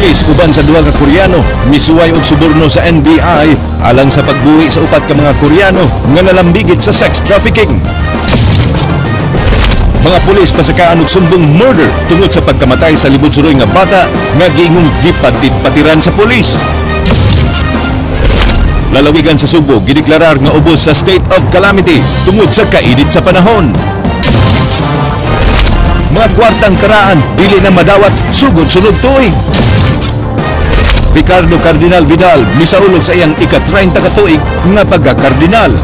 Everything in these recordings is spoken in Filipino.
pulis uban sa duha ka Koreano misuway og suborno sa NBI alang sa pagbuhi sa upat ka mga Koreano nga nalambigit sa sex trafficking. Mga pulis pasakaan og sumbong murder tungod sa pagkamatay sa libod-suroy nga bata nga giingong gipatit-patiran sa pulis. Lalawigan sa Subo gideklarar nga ubos sa state of calamity tungod sa kainit sa panahon. Mga kwartang karaan dili na madawat sugod sunod tuig. Ricardo Cardinal Vidal misaulog sa iyang ika-30 ka tuig nga pagka-kardinal.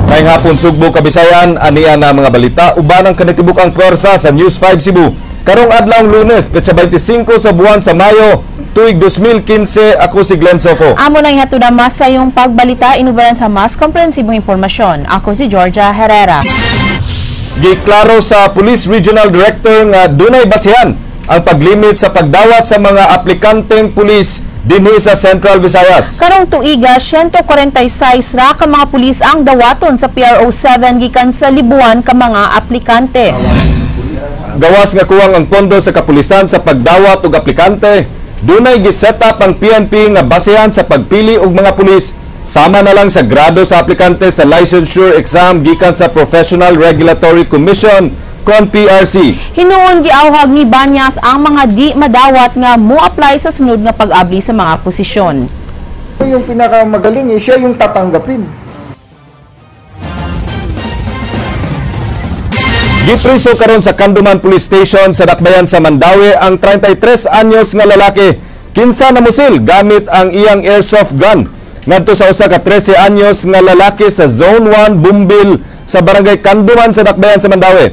Ngayong hapon Sugbo Kabisayan, aniya na mga balita uban ang kanitibukang pwersa sa News 5 Cebu. Karong adlawng Lunes, petsa 25 sa buwan sa Mayo, tuig 2015, ako si Glenn Soco. Amo na ihatod na mas sa iyong pagbalita, inubaran sa mas komprehensibong impormasyon. Ako si Georgia Herrera. Giklaro sa Police Regional Director nga dunay basihan ang paglimit sa pagdawat sa mga aplikanteng pulis dinhi sa Central Visayas. Karong tuiga, 146 ra ka mga pulis ang dawaton sa PRO 7 gikan sa libuan ka mga aplikante. Gawas nga kuwang ang pondo sa kapulisan sa pagdawat og aplikante, dunay gi-set up ang PNP nga basehan sa pagpili og mga pulis sama na lang sa grado sa aplikante sa licensure exam gikan sa Professional Regulatory Commission kon PRC. Hinuon giawhag ni Banyas ang mga di madawat nga mo-apply sa sunod nga pag-abli sa mga posisyon. Yung pinakamagaling siya yung tatanggapin. Gipriso karon sa Kanduman Police Station sa Dakbayan sa Mandawi ang 33 anyos nga lalaki. Kinsa na musil gamit ang iyang airsoft gun. Ngadto sa usa ka 13 anyos nga lalaki sa Zone 1 Bumbil sa Barangay Kanduman sa Dakbayan sa Mandawi.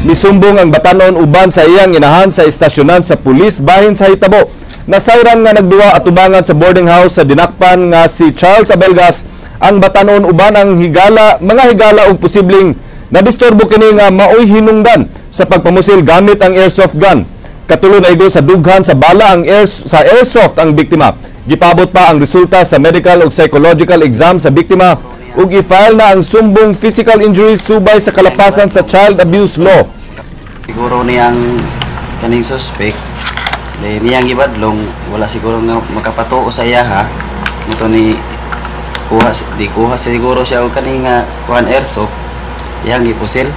Misumbong ang batanon uban sa iyang inahan sa istasyonan sa pulis bahin sa Hitabo. Nasayran nga nagduwa atubangan sa boarding house sa dinakpan nga si Charles Abelgas. Ang batanon uban ang mga higala og posibleng nadisturbo kini nga maoy hinungdan sa pagpamusil gamit ang airsoft gun. Katulo na igo sa dughan sa bala ang airsoft ang biktima. Gipabot pa ang resulta sa medical ug psychological exam sa biktima ug i-file na ang sumbong physical injuries subay sa kalapasan sa child abuse law. Siguro niyang kaning suspect niyang gibadlong wala siguro nga makapatuo sa iya ha. Muto ni kuha siguro siya og kaning kuan airsoft yang ipusil.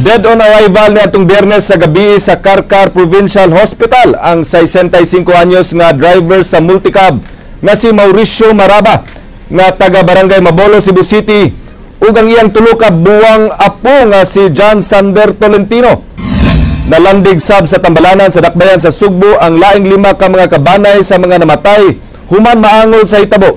Dead on arrival ni atong Biyernes sa gabi sa Karkar Provincial Hospital ang 65 anyos nga driver sa multicab nga si Mauricio Maraba nga taga Barangay Mabolo, Cebu City ug ang iyang tulo ka buwang apo nga si John Sander Tolentino. Nalandig sab sa tambalanan sa Dakbayan sa Sugbo ang laing 5 ka mga kabanay sa mga namatay human maangol sa Hitabo.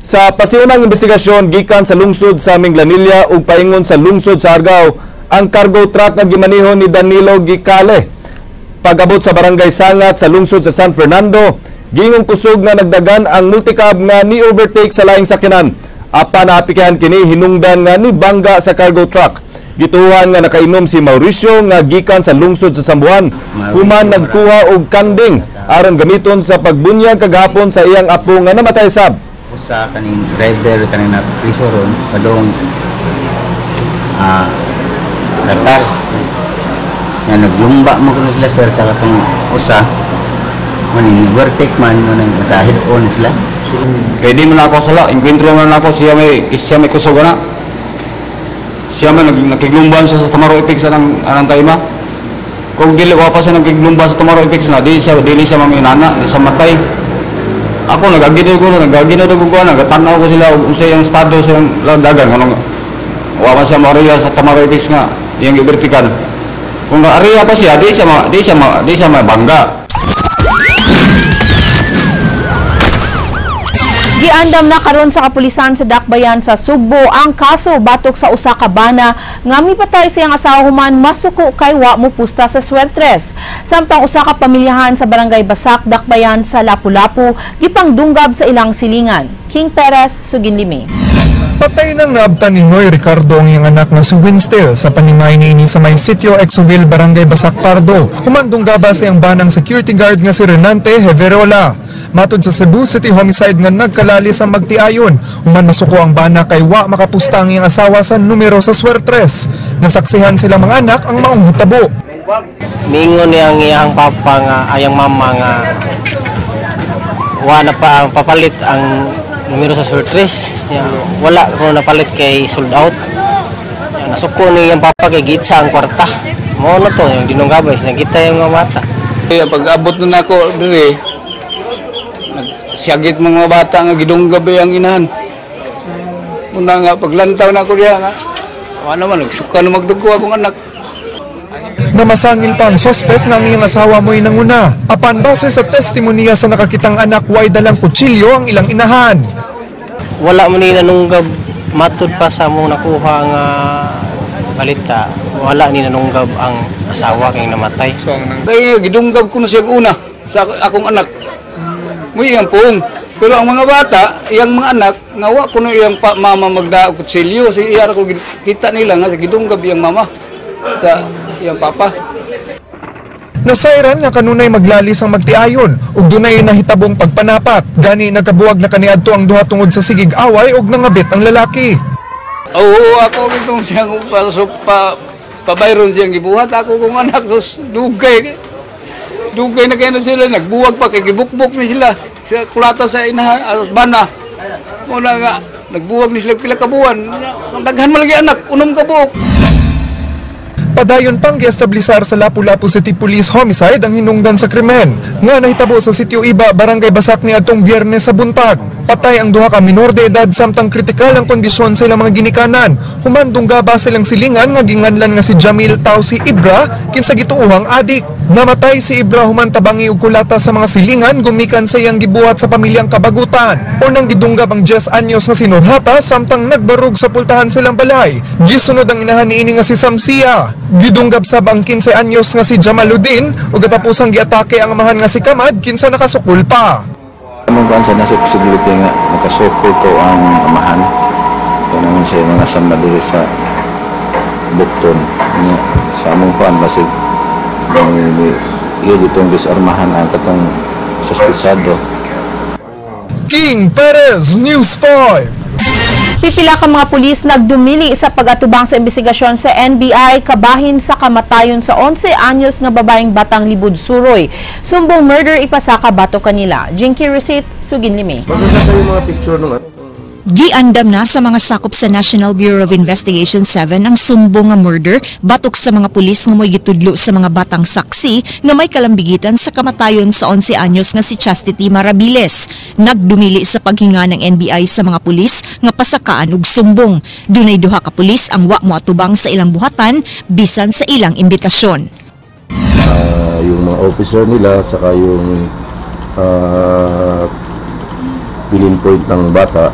Sa pasiunang investigasyon gikan sa lungsod sa Minglanilla ug paingon sa lungsod sa Argao ang cargo truck nga gimaniho ni Danilo Gicale. Pag-abot sa Barangay Sangat sa lungsod sa San Fernando, gingong kusog nga nagdagan ang multicab nga ni-overtake sa laing sakyanan. Apa naapikahan kini hinungdan nga ni bangga sa cargo truck. Gituhan nga nakainom si Mauricio nga gikan sa lungsod sa Sambuan. Human nagkuha og kanding aron gamiton sa pagbunyag kagahapon sa iyang apo nga namatay sab. Sa kaning driver kaning na priso ron padong Dakar nga naglumba mo kuno sila sir sa katong usa maning overtake man nang nakahid on sila kay di man ako sala encuentro man ako siya may kusog na siya man nakiglumban sa Tamaro Epix sa anang tayma kung dili ko pa siya nakiglumba sa Tamaro Epix na dili siya maminana sa matay. Ako nagagino ko nagatanaw ko sila unsay ang estado sa dagan kanang wa man siya maria sa Tamaro Epix nga iyang gibertikan. Kung area pa siya di siya mabangga. Giandam na karon sa kapulisan sa Dakbayan sa Sugbo ang kaso batok sa usa ka bana nga mipatay siyang asawa human masuko kay wa mo pusta sa Suertres. Samtang usa ka pamilyahan sa Barangay Basak, Dakbayan sa Lapu-Lapu gipangdunggab sa ilang silingan. King Perez, Suginlimi. Patay nang naabtan ni Noy Ricardo ang iyang anak na si Winstel sa paningay niini sa may sitio Exoville, Barangay Basak, Pardo. Humandunggaba siyang banang security guard nga si Renante Heverola. Matud sa Cebu City Homicide nga nagkalali sa magtiayon, human masuko ang bana kay wa makapusta ang iyang asawa sa numero sa Swertres. Nasaksihan sila mga anak ang maong hitabo. Mingon yang iyang papa nga ayang mama nga wala pa ang papalit ang numero sa Swertres. Wala ko napalit kay sold out. Nasuko ni iyang papa kay gitsa ang kwarta. Mo na to yung dinunggabay nagkita yung mga bata. Pag-abot na ako diri, nagsiyagit mga bata nga gidunggabay ang inahan. Muna nga paglantaw na ako diya nga, wala naman, nagsuka na magdugo akong anak. Namasangil pa ang sospek nga ang iyang asawa mo'y nanguna. Apan base sa testimonya sa nakakitang anak, way dalang kutsilyo ang ilang inahan. Wala mo ni nanunggab, matud pa sa mong nakuha nga balita. Wala ni nanunggab ang asawa kay namatay. Kaya gidunggab ko na siya una sa akong anak. Muy iyang puong. Pero ang mga bata, iyang mga anak, ngawa ko na iyang mama magdaog kutsilyo. Si iyara ko kita nila nga sa gidunggab iyang mama sa iyang papa. Nasairan nga kanunay maglalis ang magtiayon ug dunay nahitabong pagpanapat. Gani nagkabuwag na kaniadto ang duha tungod sa sigig away ug nangabit ang lalaki. Oo, ako itong siyang pabayron siyang gibuhat. Ako kong anak, sus, dugay. Dugay na kayo na sila, nagbuwag pa, kay gibukbuk ni sila. Sa kulata sa inaha, bana. Muna nga, nagbuwag ni sila pila kabuwan. Daghan malagi anak, unom kabuok. Padayon pang giestablisar sa Lapu-Lapu City Police Homicide ang hinungdan sa krimen nga nahitabo sa Sitio Iba, Barangay Basak niadtong Biyernes sa buntag. Patay ang duha ka minor de edad samtang kritikal ang kondisyon sa ilang mga ginikanan. Human dunggaba silang silingan nga ginganlan nga si Jamil Tausi Ibra kinsa gituohang adik. Namatay si Ibra human tabangi og kulata sa mga silingan gumikan sa iyang gibuhat sa pamilyang Kabagutan. Unang gidunggab ang 10 anyos nga si Nurhata samtang nagbarug sa pultahan silang balay. Gisunod ang inahan niini nga si Samsia. Gidunggab sab ang 15 anyos nga si Jamaluddin ug katapusang giatake ang amahan nga si Kamad kinsa nakasukol pa. Among kansa nasa posibility nga nakasukol to ang amahan. Kaya naman siya mga sama diri sa bukton. Sa among kuan kasi iyo ditong disarmahan ang katong suspitsado. King Perez, News 5. Pipila ka mga pulis nagdumili sa pag-atubang sa investigasyon sa NBI kabahin sa kamatayon sa 11 anyos nga babaeng batang Libud Suroy. Sumbong murder ipasaka bato kanila. Jinky Receipt, Sugin Limi. Giandam na sa mga sakop sa National Bureau of Investigation 7 ang sumbong nga murder batok sa mga pulis nga mo'y gitudlo sa mga batang saksi nga may kalambigitan sa kamatayon sa 11 anyos nga si Chastity Marabiles. Nagdumili sa paghinga ng NBI sa mga pulis nga pasakaan ug sumbong. Dunay duha ka pulis ang wa moatubang sa ilang buhatan bisan sa ilang imbitasyon. Yung mga officer nila at saka yung billing point ng bata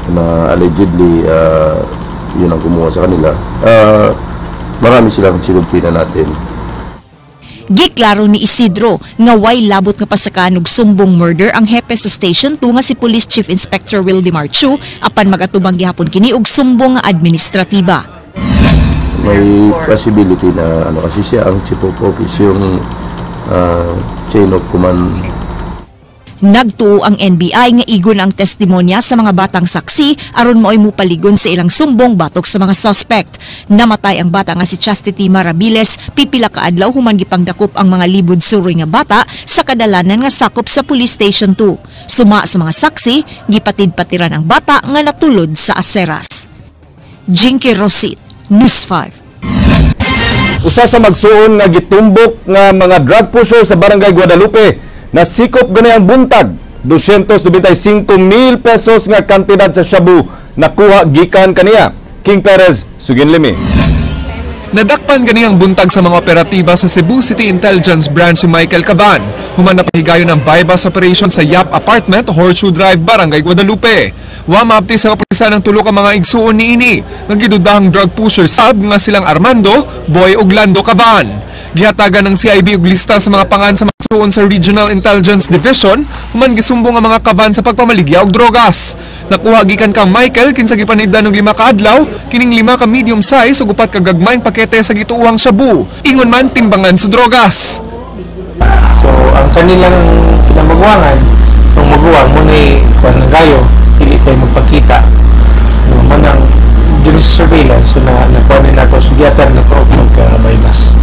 na allegedly yun ang kumuha sa kanila. Marami silang sinumpinan natin. Giklaro ni Isidro nga way labot nga pasakaan og sumbong murder ang hepe sa Station 2 nga si Police Chief Inspector Wildemar Chu apan magatubang gihapon kini og sumbong nga administratiba. May possibility na kasi siya ang chief of office yung chain of command. Nagtuo ang NBI nga igon ang testimonya sa mga batang saksi aron mo'y mupaligon sa ilang sumbong batok sa mga suspect. Namatay ang bata nga si Chastity Marabiles pipila ka adlaw human gipangdakop ang mga Libud Suroy nga bata sa kadalanan nga sakop sa Police Station 2. Suma sa mga saksi, gipatid-patiran ang bata nga natulod sa aseras. Jinky Rosit, News 5. Usa sa magsuon nga gitumbok nga mga drug pusher sa Barangay Guadalupe na sikop ganay ang buntag 295,000 pesos nga kantidad sa shabu nakuha gikan kaniya. King Perez, Sugin Limi. Nadakpan ganiyang buntag sa mga operatiba sa Cebu City Intelligence Branch si Michael Cavan. Human na pahigayon ng bypass operation sa Yap Apartment, Horseshoe Drive, Barangay Guadalupe. Wa maabti sa kapulisan ng tulo ka mga igsuon niini. Nagidudahang drug pusher sab nga silang Armando, Boy ug Lando Cavan. Gihatagan ng CIB og lista sa mga pangan sa magsuon sa Regional Intelligence Division human gisumbong ang mga kaban sa pagpamaligya og drogas. Nakuha gikan kang Michael kinsa gipaniddan og 5 ka adlaw, kining 5 ka medium size ug 4 ka gagmayng pakete sa gituuhang shabu. Ingon man timbangan sa drogas. So ang kanilang kinamaguangan ng maguwang mo na kuwan ng gayo dili kayo magpakita manang dun sa surveillance so nakuha na ito so giatan na ito magka-bypass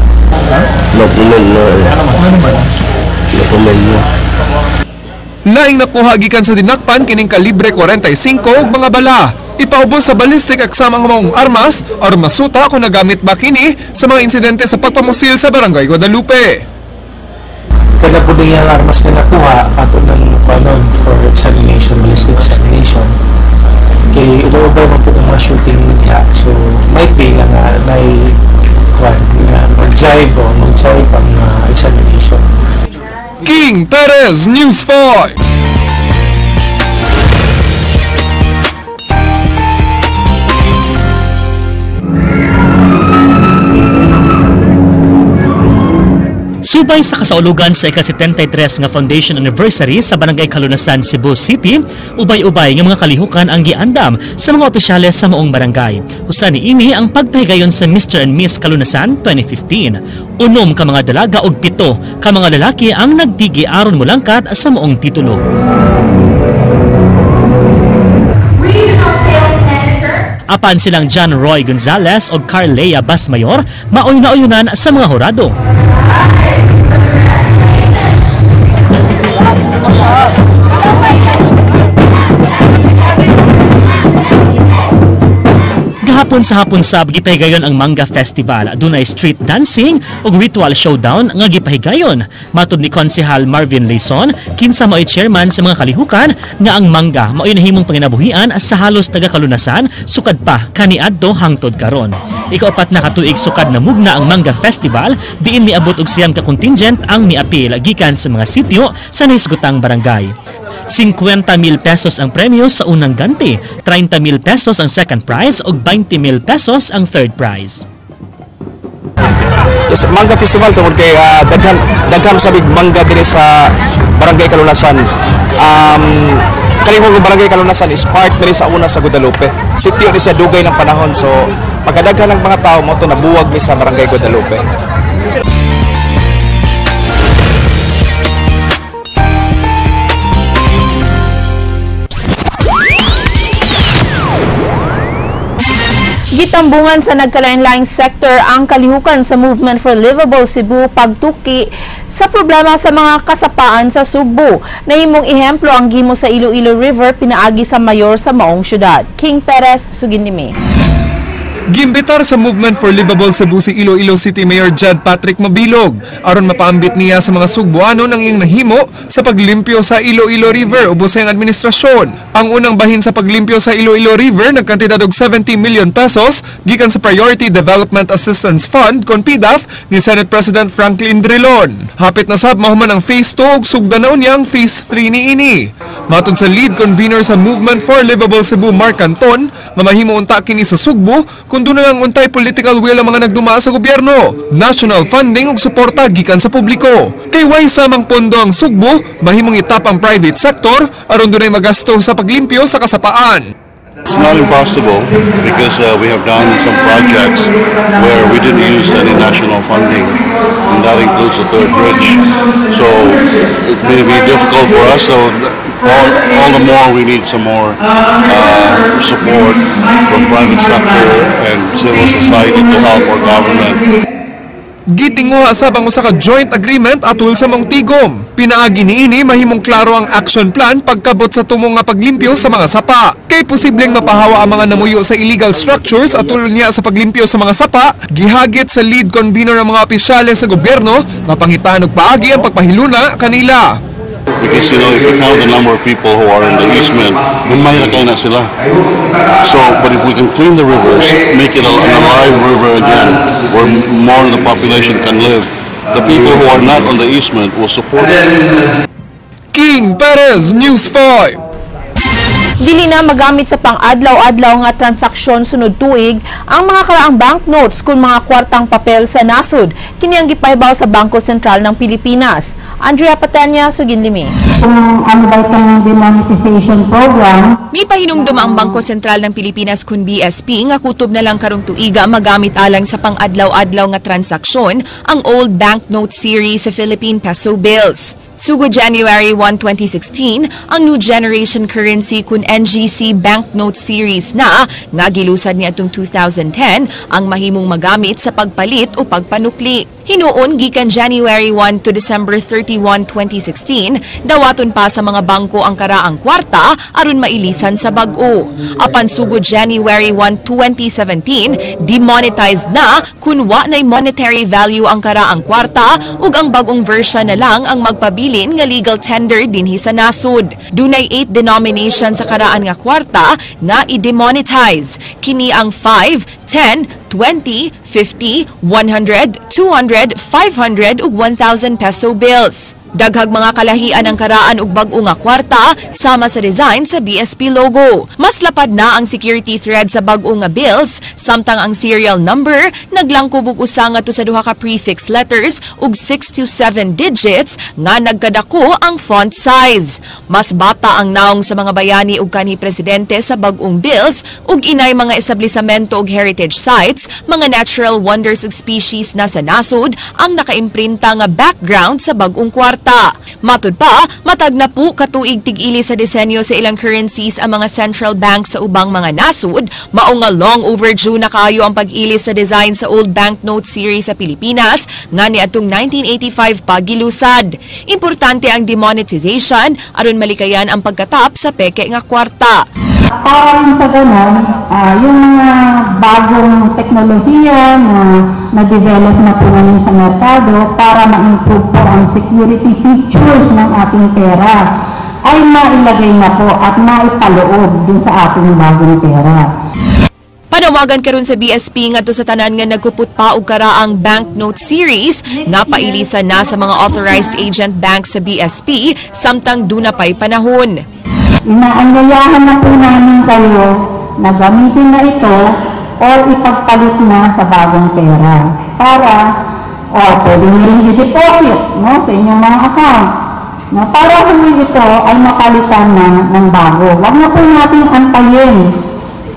Laing nakuha gikan sa dinakpan kining kalibre 45 ug mga bala. Ipaubos sa ballistic exam ang mga armas aron masuta kung nagamit ba kini sa mga insidente sa pagpamusil sa Barangay Guadalupe. Kada po din yung armas na nakuha ato ng panon for examination, ballistic examination. Kaya ilo-ubay mo po ng mga shooting niya. So, might be lang na mag-jive ang examination. King Perez, News 5. Subay sa kasaulugan sa ika-73 nga Foundation Anniversary sa Barangay Kalunasan, Cebu City, ubay-ubay nga mga kalihukan ang giandam sa mga opisyales sa maong barangay. Usa niini ang pagpahigayon sa Mr. and Miss Kalunasan 2015. Unom ka mga dalaga ug 7 ka mga lalaki ang nagtigi aron mulangkat sa maong titulo. Apan silang John Roy Gonzalez o Carlea Basmayor maoy na oyunan sa mga horado. Gahapon sa hapon sab gipahigayon ang Manga Festival. Dunay street dancing ug ritual showdown nga gipahigayon. Matud ni Konsehal Marvin Leison, kinsa mao'y chairman sa mga kalihukan nga ang manga mao'y nahimong panginabuhian sa halos taga Kalunasan sukad pa kaniadto hangtod karon. Ika-4 na katuig sukad na mugna ang Manga Festival, diin miabot og siyam ka contingent ang miapil gikan sa mga sitio sa naisgutang barangay. 50,000 pesos ang premyo sa unang ganti, 30,000 pesos ang second prize ug 20,000 pesos ang third prize. Yes, Manga Festival tungod kay daghan sa big manga dinhi sa Barangay Kalunasan. Kalihong Barangay Kalunasan is part diri sa una sa Guadalupe. Sitio ni siya dugay ng panahon, so pagkadaghan ng mga tao mo to nabuwag mi sa Barangay Guadalupe. Gitambungan sa nagkalain-laing sector ang kalihukan sa Movement for Livable Cebu pagtuki sa problema sa mga kasapaan sa Sugbo. Nahimong ehemplo ang gimo sa Iloilo River pinaagi sa mayor sa maong syudad. King Perez, Suginimi. Gimbitar sa Movement for Livable Cebu si Iloilo City Mayor Jad Patrick Mabilog aron mapaambit niya sa mga Sugboano nang iyang nahimo sa paglimpyo sa Iloilo River ubos sa administrasyon. Ang unang bahin sa paglimpyo sa Iloilo River nagkantidad og 70 million pesos gikan sa Priority Development Assistance Fund (PDAF) ni Senate President Franklin Drilon. Hapit na sab mahuman ang Phase 2 ug sugdan na unyang Phase 3 niini. Matod sa lead convener sa Movement for Livable Cebu Mark Canton, mamahimo unta kini sa Sugbo kung doon na lang untay political will ang mga nagdumaa sa gobyerno, national funding ug suporta gikan sa publiko. Kay way samang pondo ang Sugbo, mahimong itap ang private sector aron dunay magasto sa paglimpyo sa kasapaan. It's not impossible because we have done some projects where we didn't use any national funding, and that includes the third bridge. So it may be difficult for us, so all the more we need some more support from private sector and civil society to help our government. Gitinguha sa usa ka joint agreement atol sa mong tigom. Pinaagi niini mahimong klaro ang action plan pagkabot sa tumong nga paglimpyo sa mga sapa. Kay posibleng mapahawa ang mga namuyo sa illegal structures atol niya sa paglimpyo sa mga sapa, gihagit sa lead convener ng mga opisyales sa gobyerno nga pangitaan og paagi ang pagpahiluna kanila. Because, if you count the number of people who are in the easement, may na sila. So, but if we can clean the rivers, make it an alive river again, where more of the population can live, the people who are not on the easement will support it. King Perez, News 5. Dili na magamit sa pang-adlaw-adlaw nga transaksyon sunod tuig ang mga karaang banknotes kung mga kwartang papel sa nasud. Kini ang gipahibaw sa Bangko Sentral ng Pilipinas. Andrea Patanya, Suginlimi. Ano ba itong demonetization program? May pahinumdum ang Bangko Sentral ng Pilipinas kun BSP nga kutob na lang karong tuiga magamit alang sa pang-adlaw-adlaw nga transaksyon ang old banknote series sa Philippine peso bills. Sugo January 1, 2016, ang new generation currency kun NGC banknote series na nga gilusad ni atong 2010 ang mahimong magamit sa pagpalit o pagpanukli. Hinuon gikan January 1 to December 31, 2016, dawaton pa sa mga bangko ang karaang kwarta aron mailisan sa bag-o. Apan sugod January 1, 2017, demonetized na kun wa nay monetary value ang karaang kwarta ug ang bagong version na lang ang magpabilin nga legal tender dinhi sa nasud. Dunay 8 denomination sa karaan nga kwarta nga i-demonetize. Kini ang 5, 10, 20, 50, 100, 200, 500 ug 1,000 peso bills. Daghag mga kalahian ang karaan ug bag-o nga kwarta sama sa design sa BSP logo. Mas lapad na ang security thread sa bag-o nga bills samtang ang serial number naglangkob og usa ngadto sa duha ka prefix letters ug 6 to 7 digits nga nagkadako ang font size. Mas bata ang naong sa mga bayani ug kanhi presidente sa bag-ong bills ug inay mga establisamento ug heritage sites, mga natural wonders ug species na sa nasod ang nakaimprinta nga background sa bag-ong kwarta. Matud pa, matag na po katuig tig-ili sa disenyo sa ilang currencies ang mga central banks sa ubang mga nasud, mao nga long overdue na kaayo ang pag-ili sa design sa old banknote series sa Pilipinas nga niadtong 1985 pa gilusad. Importante ang demonetization aron malikayan ang pagkatap sa peke nga kwarta. Para rin sa ganon, yung mga bagong teknolohiya na na-develop na po namin sa merkado para ma-improve po ang security features ng ating pera ay mailagay na po at maipaloob dun sa ating bagong pera. Panawagan karon sa BSP ngadto sa tanan nga nagkupot pa og karaang banknote series nga pailisan na sa mga authorized agent banks sa BSP samtang duna pay panahon. Inaanyayahan na po namin kayo na gamitin na ito o ipagpalit na sa bagong pera para pwede nyo rin i-deposit sa inyong mga account. Para kung ito ay mapalitan na ng bago. Huwag na po natin antayin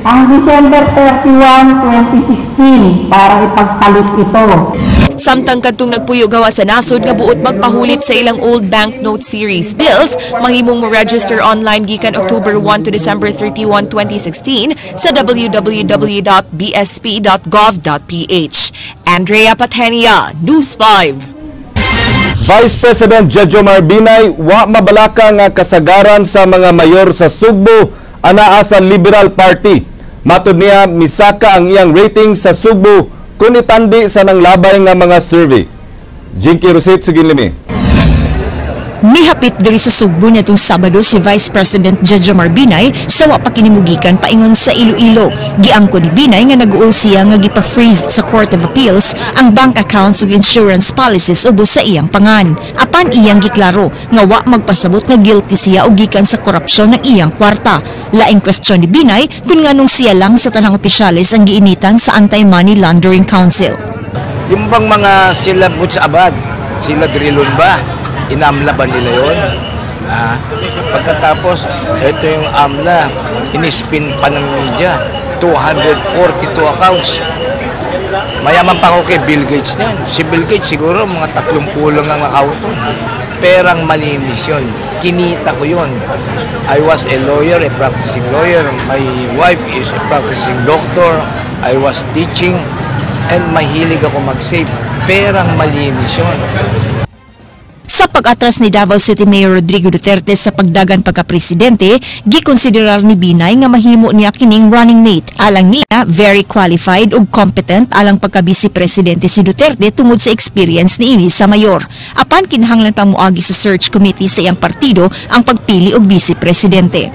ang December 31, 2016 para ipagpalit ito. Samtang kadtong nagpuyo gawa sa nasod nga buot magpahulip sa ilang old banknote series bills, mahimong mo register online gikan October 1 to December 31, 2016 sa www.bsp.gov.ph. Andrea Patenia, News 5. Vice President Jejomar Binay wa mabalaka nga kasagaran sa mga mayor sa Sugbo anaa sa Liberal Party. Matud niya misaka ang iyang rating sa Sugbo kung itandi sa nanglabay nga mga survey. Jinky Rosit, Suginlimi. Mihapit diri sa Sugbo nitong Sabado si Vice President Jejomar Binay sa wa pa kinimugikan paingon sa Iloilo. Giangko ni Binay nga nag-uol siya nga gipa-freeze sa Court of Appeals ang bank accounts ug insurance policies ubos sa iyang pangan. Apan iyang giklaro nga wa magpasabot nga guilty siya og gikan sa korupsyon ng iyang kwarta. Laing question ni Binay kung nganong siya lang sa tanang opisyalis ang giinitan sa Anti-Money Laundering Council. Yung bang mga sila sa abad, sila drilon ba? Inamla ba nila yun? Pagkatapos, ito yung AMLA, inispin pa ng media, 242 accounts. Mayaman pa ako kay Bill Gates niyan. Si Bill Gates siguro mga 30 lang ang account. Perang malinis yun. Kinita ko yun. I was a lawyer, a practicing lawyer. My wife is a practicing doctor. I was teaching. And mahilig ako mag-save. Perang malinis yun. Sa pag-atras ni Davao City Mayor Rodrigo Duterte sa pagdagan pagka-presidente, gikonsiderar ni Binay nga mahimo niya kining running mate. Alang niya, very qualified ug competent alang pagka-vice presidente si Duterte tungod sa experience ni ini sa mayor. Apan kinahanglan pang muagi sa search committee sa iyang partido ang pagpili og vice presidente.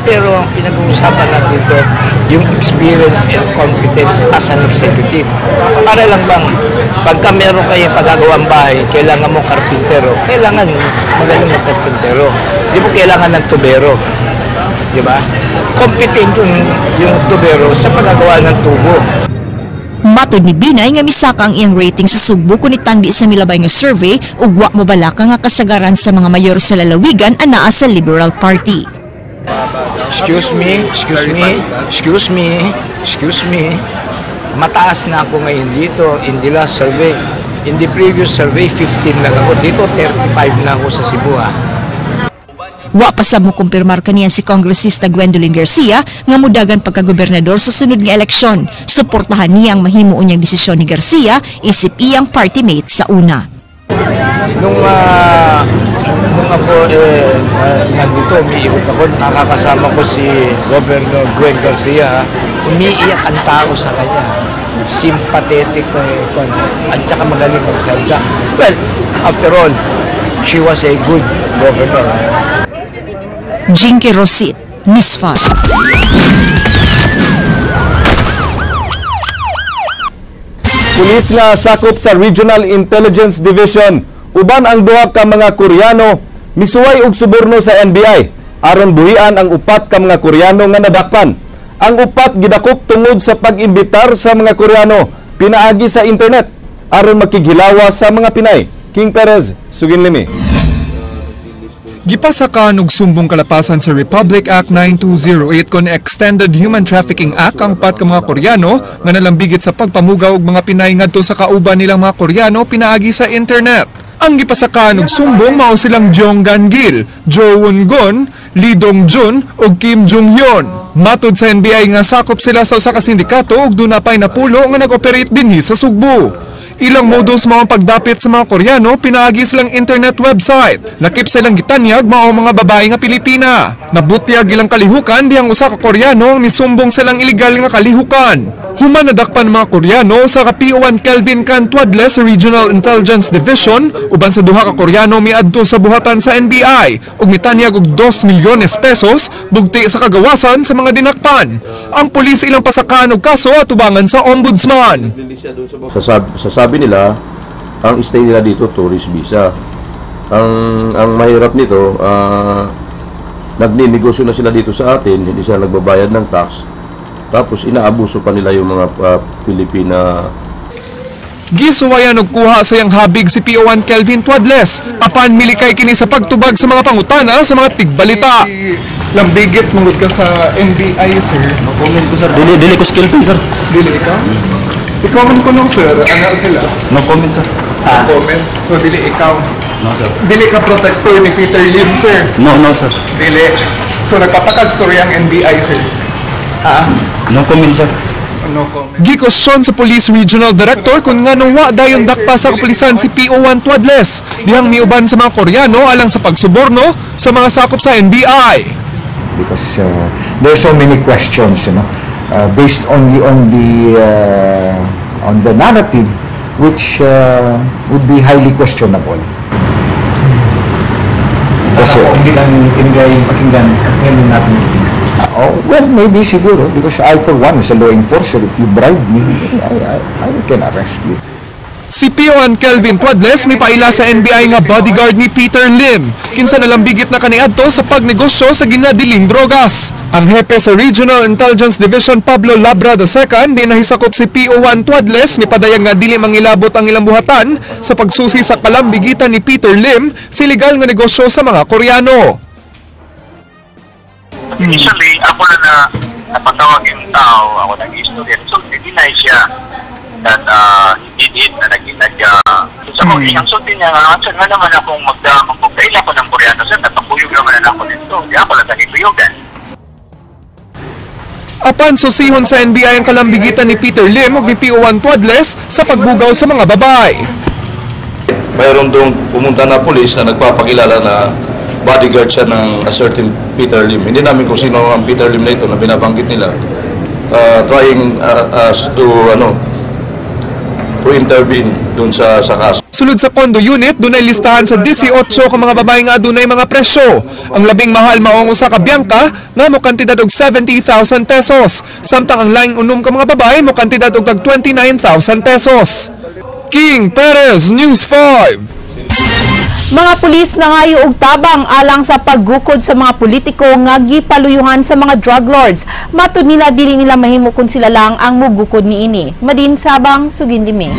Pero ang pinag-uusapan natin dito, yung experience and competence as an executive. Para lang bang, pagka meron kayong pagagawang bahay, kailangan mo karpintero, kailangan magaling na karpintero. Di mo kailangan ng tubero. Di ba? Competent yung tubero sa paggagawa ng tubo. Matod ni Binay nga misaka ang iyang rating sa Sugbo kung itandi sa milabay nga survey ug wa mabalaka nga kasagaran sa mga mayor sa lalawigan anaa sa Liberal Party. Excuse me. Mataas na ako ngayon dito in the last survey. In the previous survey, 15 lang ako. Dito, 35 na ako sa Cebu, ha. Wa pa sa mo kumpirmar kaniya si Kongresista Gwendolyn Garcia nga mudagan pagkagobernador sa sunod nga eleksyon. Suportahan niya ang mahimo unyang desisyon ni Garcia isip iyang party mate sa una. Nung ako nandito, umiikot ako, nakakasama ko si Governor Gwen Garcia, umiiyak ang tao sa kanya. Sympathetic at saka magaling magsalita. Well, after all, she was a good governor. Jinky Rosit, News 5. Pulis nga sakop sa Regional Intelligence Division uban ang duha ka mga Koreano misuway og suborno sa NBI aron buhian ang upat ka mga Koreano nga nadakpan. Ang upat gidakop tungod sa pag-imbitar sa mga Koreano pinaagi sa internet aron makighilawa sa mga Pinay. King Perez, Suginlimi. Gipasakan og sumbong kalapasan sa Republic Act 9208 kon Extended Human Trafficking Act ang pat ka mga Koreano nga nalambigit sa pagpamugaw og mga Pinay ngadto sa kauban nilang mga Koreano pinaagi sa internet. Ang gipasakan og sumbong mao silang Jong Gan-gil, Jo Won-gon, Lee Dong-jun ug Kim Jong-hyun. Matud sa NBI nga sakop sila sa usa ka sindikato ug dunapay napulo nga nag-operate dinhi sa Sugbo. Ilang modus mao ang pagdapit sa mga Koreano pinaagi silang internet website. Lakip silang gitanyag mao mga babae nga Pilipina. Nabutyag ilang kalihukan dihang usa ka Koreano ang misumbong silang illegal nga kalihukan. Human nadakpan mga Koreano sa PO1 Kelvin Can Tuadles Regional Intelligence Division uban sa duha ka Koreano miadto sa buhatan sa NBI ug mitanyag og 2 milyones pesos bugti sa kagawasan sa mga dinakpan. Ang pulis ilang pasakaan og kaso atubangan sa ombudsman. Sasabi nila, ang stay nila dito tourist visa. Ang mahirap nito, nagninegosyo na sila dito sa atin, hindi sila nagbabayad ng tax. Tapos inaabuso pa nila yung mga Pilipina. Gisuwayan og kuha sa iyang habig si PO1 Kelvin Tuadles. Apan milikay kini sa pagtubag sa mga pangutana sa mga tigbalita. Lambigit mangud ka sa NBI, sir. No comment ko, sir. Dili ko skill pin, sir. Dili ikaw? I-comment ko nung, sir. Ano sila? No comment, sir. No comment? So, dili ikaw? No, sir. Dili ka protector ni Peter Lim, sir? No, sir. Dili. So, nagpapakag story ang NBI, sir? No comment, sir. No comment. Gikosyon sa Police Regional Director kung nga nung wa dayon dakpa sa kapulisan si PO1 Tuadles dihang miuban sa mga Koreano alang sa pagsuborno sa mga sakop sa NBI. Because there are so many questions, based only on the narrative, which would be highly questionable. Well, maybe siguro, because I for one is a law enforcer. If you bribe me, I can arrest you. Si PO1 Kelvin Tuadles may paila sa NBI nga bodyguard ni Peter Lim. Kinsa nalambigit na kaniadto sa pagnegosyo sa ginadiling drogas. Ang hepe sa Regional Intelligence Division Pablo Labra II di nahisakop si PO1 Tuadles may padayang nga dili mangilabot ang ilang buhatan sa pagsusi sa kalambigitan ni Peter Lim sa legal nga negosyo sa mga Koreano. Initially, ako na napatawag yung tao, ako nag-istorya. So, dinay siya that he did na nag-inadya. So, ang sulti niya nga, sir nga naman akong magpagkaila ko ng Koreano, sir, napakuyog naman na ako dito. Di ako lang nagikuyogan. Apan susihon sa NBI ang kalambigitan ni Peter Lim ug ni PO1 Tuadles sa pagbugaw sa mga babae. Mayroon doon pumunta na pulis na nagpapakilala na bodyguard siya ng a certain Peter Lim. Hindi namin kung sino ang Peter Lim na ito na binabanggit nila. Trying us to intervene dun sa kaso. Sulod sa condo unit, dunay listahan sa 18 ka mga babae nga dunay mga presyo. Ang labing mahal mao ang usa ka Bianca nga mo kantidad og 70,000 pesos. Samtang ang laing unom ka mga babae mo kantidad og 29,000 pesos. King Perez, News 5. Mga pulis nangayo og tabang alang sa paggukod sa mga politiko nga gipaluyuhan sa mga drug lords. Matud nila dili nila mahimo kun sila lang ang mugukod niini. Madin Sabang, Suginlimi.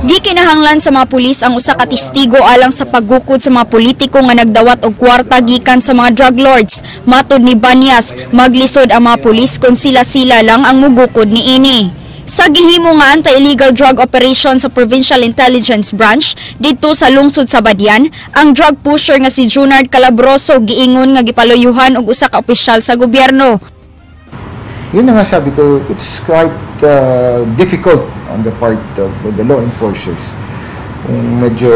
Gikinahanglan sa mga pulis ang usa ka testigo alang sa paggukod sa mga politiko nga nagdawat og kwarta gikan sa mga drug lords. Matud ni Banyas, maglisod ang mga pulis kung sila lang ang mugukod niini. Sa gihimo nga anti-illegal drug operation sa Provincial Intelligence Branch dito sa lungsod sa Badian, ang drug pusher nga si Junard Calabroso giingon nga gipaluyuhan og usa ka opisyal sa gobyerno. Yun na nga sabi ko, it's quite difficult on the part of the law enforcers. Kung medyo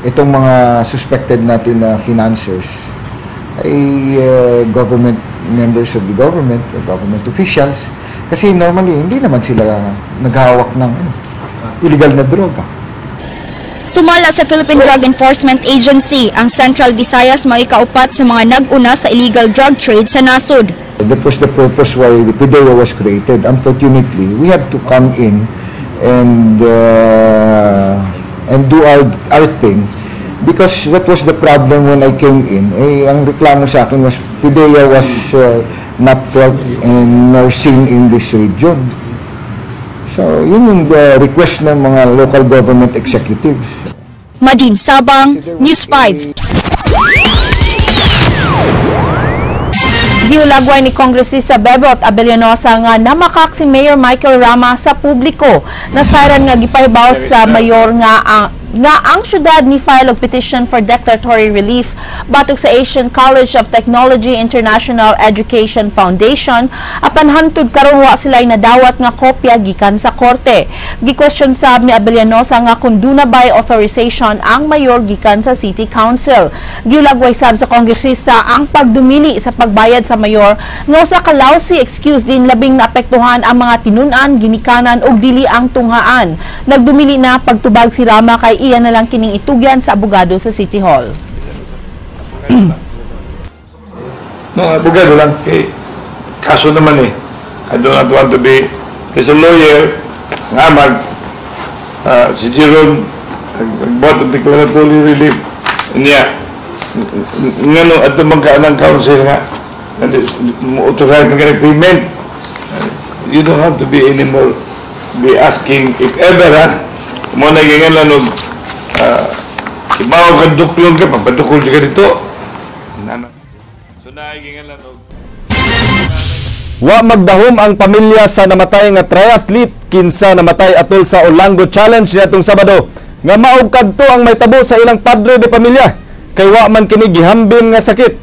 itong mga suspected natin na financiers ay government members of the government officials, kasi normally hindi naman sila naghahawak ng illegal na droga. Sumala sa Philippine Drug Enforcement Agency, ang Central Visayas may kaupat sa mga nag-una sa illegal drug trade sa nasod. That was the purpose why the PDEA was created. Unfortunately, we had to come in and do our thing, because that was the problem when I came in. Ang reklamo sa akin was PDEA was not felt and nor seen in this region. So, yun yung request ng mga local government executives. Madin Sabang, News 5. Giulagway ni Kongresista Bebot Abellanosa nga namakak si Mayor Michael Rama sa publiko. Nasayran nga gipahibaw sa mayor nga ang syudad ni file og petition for declaratory relief batok sa Asian College of Technology International Education Foundation apan hantud karon wa sila nadawat nga kopya gikan sa korte. Gi-question sab ni Abellanosa nga kung duna bay authorization ang mayor gikan sa City Council. Giulagway sab sa kongresista ang pagdumili sa pagbayad sa mayor nga usa ka lousy excuse din labing naapektuhan ang mga tinun-an, ginikanan ug dili ang tunghaan. Nagdumili na pagtubag si Rama kay iyan na lang kining itugyan sa abogado sa City Hall. No, abogado lang. Kaso naman I do not want to be, as a lawyer, si Jerome, nag-bought of declaratory relief niya. Nga at magkaan ng council nga, authorize ng agreement. You don't have to be anymore, be asking, if ever, mo naging lang ibaw ka duklong ka, papadukol ka dito. So naging lang Wa magdahom ang pamilya sa namatay nga triathlete kinsa namatay atol sa Olango Challenge niadtong Sabado. Nga maog kadto ang may tabo sa ilang padre de pamilya kay wa man kini gihambing nga sakit.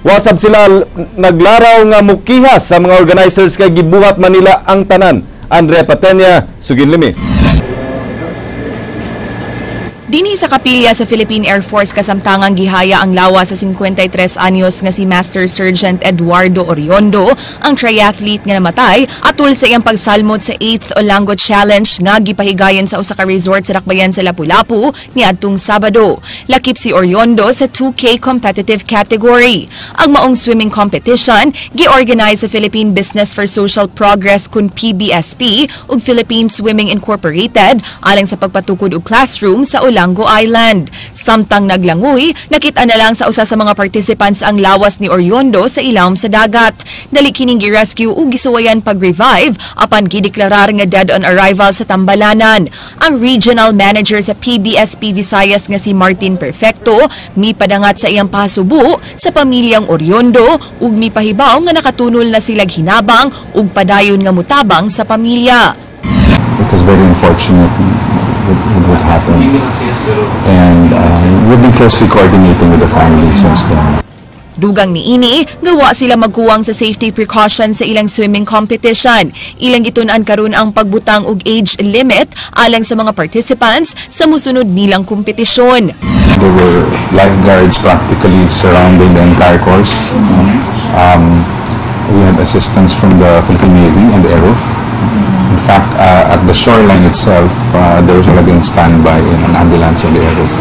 Wasab sila naglaraw nga mukihas sa mga organizers kay gibuhat man nila ang tanan. Andrea Patenya, Suginlimi. Dinhi sa kapilya sa Philippine Air Force kasamtangang gihaya ang lawas sa 53 anyos nga si Master Sergeant Eduardo Oriondo, ang triathlete nga namatay atol sa iyang pagsalmot sa 8th Olango Challenge nga gipahigayon sa usa ka resort sa Dakbayan sa Lapu-Lapu niadtong Sabado. Lakip si Oriondo sa 2K competitive category. Ang maong swimming competition gi-organize sa Philippine Business for Social Progress kun PBSP ug Philippine Swimming Incorporated alang sa pagpatukod og classroom sa Olango Island. Samtang naglangoy, nakita na lang sa usa sa mga participants ang lawas ni Oriondo sa ilawom sa dagat. Dali kining gi-rescue ug gisuwayan pag-revive apan gideklarar nga dead on arrival sa Tambalanan. Ang regional manager sa PBSP Visayas nga si Martin Perfecto mipadangat sa iyang pasubo sa pamilyang Oriondo ug mipahibaw nga nakatunol na silang hinabang ug padayon nga mutabang sa pamilya. It is very unfortunate with what happened, and we've been closely coordinating with the family since then. Dugang niini, gawa sila magkuwang sa safety precautions sa ilang swimming competition. Ilang gitun-an karon ang pagbutang og age limit alang sa mga participants sa musunod nilang kompetisyon. There were lifeguards practically surrounding the entire course. We had assistance from the Philippine Navy and the Airforce. In fact, at the shoreline itself, there was already standby in an ambulance in the Airforce.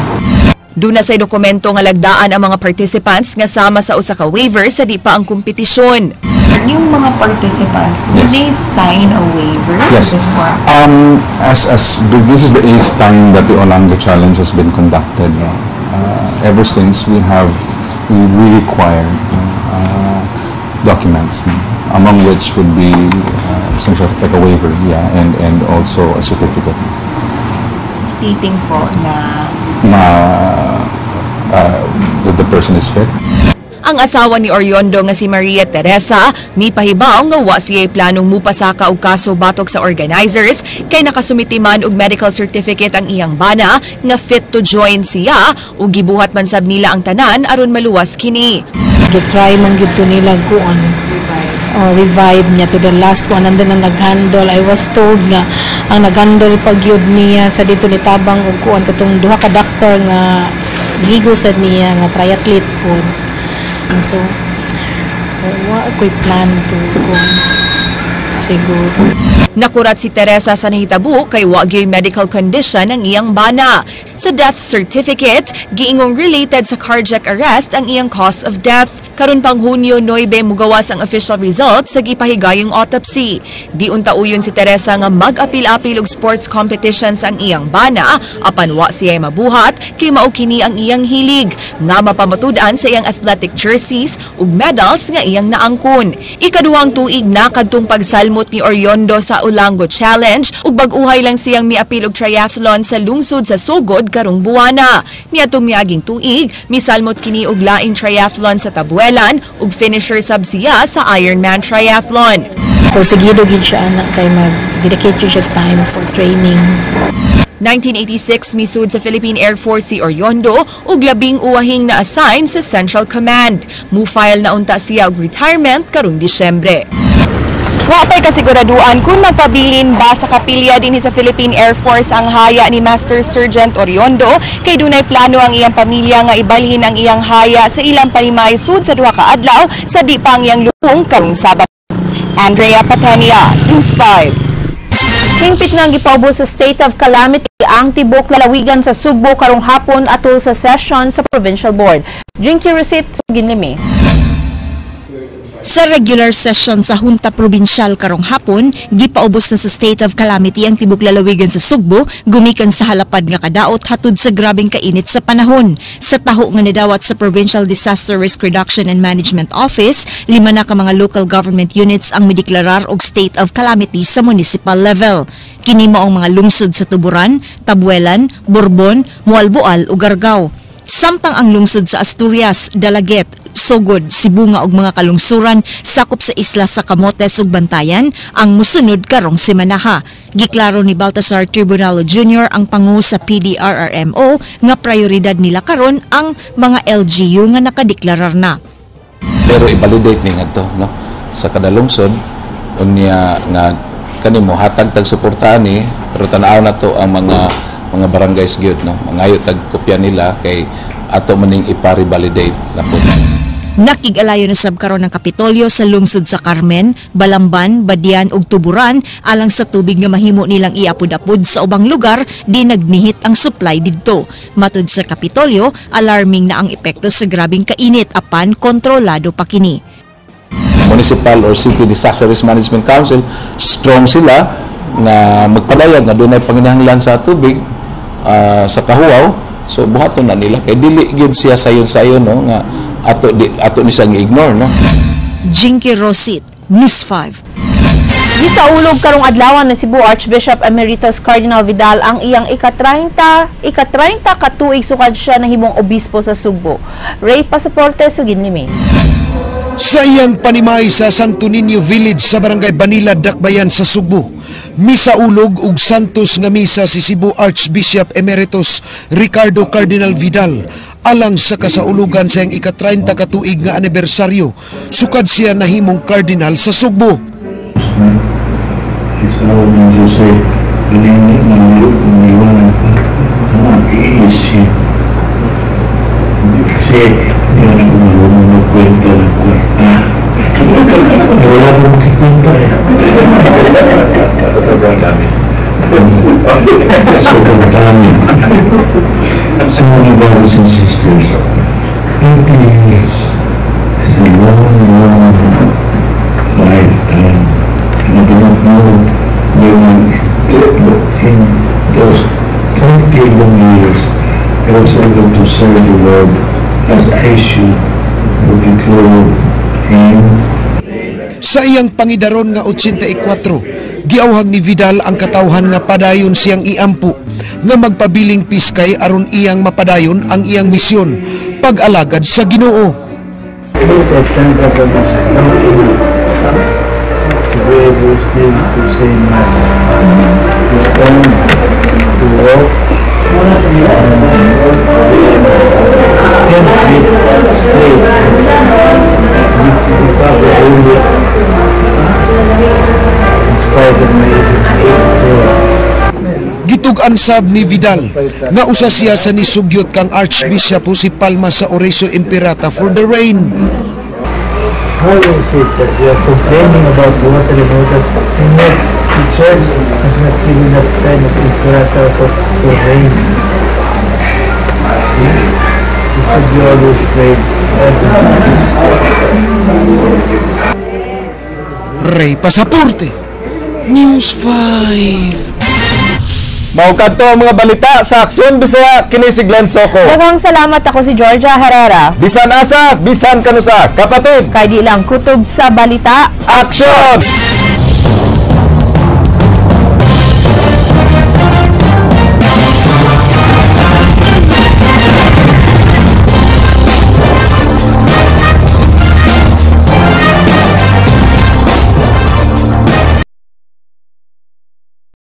Duna sa dokumento nga lagdaan ang mga participants nga sama sa usa ka waiver sa di pa ang kompetisyon. Yung mga participants, did they sign a waiver? Yes. This is the 8th time that the Olango Challenge has been conducted. Ever since we require documents, among which would be some sort of like a waiver, and also a certificate. Stating po na that the person is fit. Ang asawa ni Oriondo nga si Maria Teresa mipahibaw nga wa siya planong mupasaka og kaso batok sa organizers kay nakasumiti man og medical certificate ang iyang bana nga fit to join siya ug gibuhat man sab nila ang tanan aron maluwas kini. Gitry man gyud nila kuan revive niya to the last ko andan ang naghandle. I was told nga ang naghandle pag yun niya sa dito ni tabang og kuan katong duha ka doctor nga ligo sad niya nga triathlete po. And so wa ko'y plan to kuan siguro. Nakurat si Teresa sa nahitabo kay wa gyud medical condition ang iyang bana. Sa death certificate, giingong related sa cardiac arrest ang iyang cause of death. Karon pang Hunyo 9 mugawas ang official result sa gipahigayong autopsy. Di untauyon si Teresa nga mag-apil-apil og sports competitions ang iyang bana apan wa siya mabuhat kay mao kini ang iyang hilig nga mapamatud-an sa iyang athletic jerseys ug medals nga iyang naangkon. Ikaduhang tuig na kadtong pagsalmot ni Oriondo sa Ulango Challenge ug bag-uhay lang siyang miapil og triathlon sa lungsod sa Sogod karong buwana. Niadtong miaging tuig, misalmot kini og laing triathlon sa Tabuelan ug finisher sab siya sa Ironman triathlon. Porsigido gid siya anak kay mag-dedicate siya time for training. 1986 misud sa Philippine Air Force si Oriondo ug labing uwahing na-assign sa Central Command. Mu-file na unta siya og retirement karong Disyembre. Wa pa'y kasiguraduan kung magpabilin ba sa kapilya dinhi sa Philippine Air Force ang haya ni Master Sergeant Oriondo kay dunay plano ang iyang pamilya nga ibalhin ang iyang haya sa ilang panimay sud sa duha ka adlaw sa di pang iyang lubong karong Sabado. Andrea Patenia, News 5. Hingpit nga gipaubos sa state of calamity ang tibok lalawigan sa Sugbo karong hapon atol sa session sa Provincial Board. Jinky Receipt ginlimi. Sa regular session sa Hunta Provincial karong hapon, gipaubos na sa state of calamity ang tibok lalawigan sa Sugbo, gumikan sa halapad nga kadaot hatod sa grabeng kainit sa panahon. Sa taho nga nidawat sa Provincial Disaster Risk Reduction and Management Office, 5 na ka mga local government units ang mideklarar og state of calamity sa municipal level. Kini mao ang mga lungsod sa Tuburan, Tabuelan, Borbon, Mualboal ug Gargao. Samtang ang lungsod sa Asturias, Dalaget, Sogod, Sibunga ug mga kalungsuran sakop sa isla sa Camotes ug Bantayan ang musunod karong semanaha. Giklaro ni Baltasar Tribunalo Jr. ang pangu sa PDRRMO nga prioridad nila karon ang mga LGU nga nakadeklarar na. Pero i-validate ni ngadto no sa kada lungsod unya nga kanimo hatag tag suportahan ni pero tan-aw na to ang mga barangays gyud no mangayo tag kopya nila kay ato maning ipari-validate lapod. Nakig-alayo na sab karon ng Kapitolyo sa lungsod sa Carmen, Balamban, Badian ug Tuburan alang sa tubig nga mahimo nilang iapod-apod sa ubang lugar di nagnihit ang supply didto. Matud sa Kapitolyo, alarming na ang epekto sa grabing kainit apan kontrolado pa kini. Municipal or City Disaster Risk Management Council strong sila nga magpadayag nga dunay panginahanglan sa tubig sa kahuaw. So buhaton na nila kay dili gyud siya sayon-sayon no nga ato ni sang ignore no. Jinky Rosit, News 5. Gisaulog karong adlaw na Cebu Archbishop Emeritus Cardinal Vidal ang iyang ika-30 ka tuig sukad siya nahimong obispo sa Sugbo. Ray Pasaporte sa ginlimi. Sa iyang panimay sa Santo Niño Village sa Barangay Banila, Dakbayan sa Sugbo, misaulog ug santos nga misa si Cebu Archbishop Emeritus Ricardo Cardinal Vidal alang sa kasaulugan sa iyang ika-30 ka tuig nga anibersaryo sukad siya nahimong kardinal sa Sugbo. Isaw ng Jose, ganyan maniwanan ka ang mag-iisip. Kasi hindi na kung magkwenta ng kwarta. Wala mong kikwenta eh. Sa sobrang dami. Sobrang dami. So many brothers and sisters, 20 years is a long lifetime. And I do not know when in those 20 long years I was able to serve the Lord as I should with the glory of Him. Sa iyang pangidaron nga 84, giawhag ni Vidal ang katawhan nga padayon siyang iampu nga magpabiling piskay aron iyang mapadayon ang iyang misyon pag-alagad sa Ginoo. Please attend at the mosque to be Muslim, to say Mass, to stand, to walk, and be straight. The Papa doing it in spite of my Gitug-an sab ni Vidal nga usa siya sa nisugyot kang Archbishop si Palma sa Oresio Imperata for the rain. How is it that we are complaining about the water and water and yet the church has not given enough time of Imperata for rain? We should be always prayed. Ray Pasaporte, News 5. Mao kadto ang mga balita sa Aksyon Bisaya kini si Glenn Soco. Daghang salamat, ako si Georgia Herrera. Bisan asa, bisan kanusa, kapatid. Kay di lang kutob sa balita, aksyon!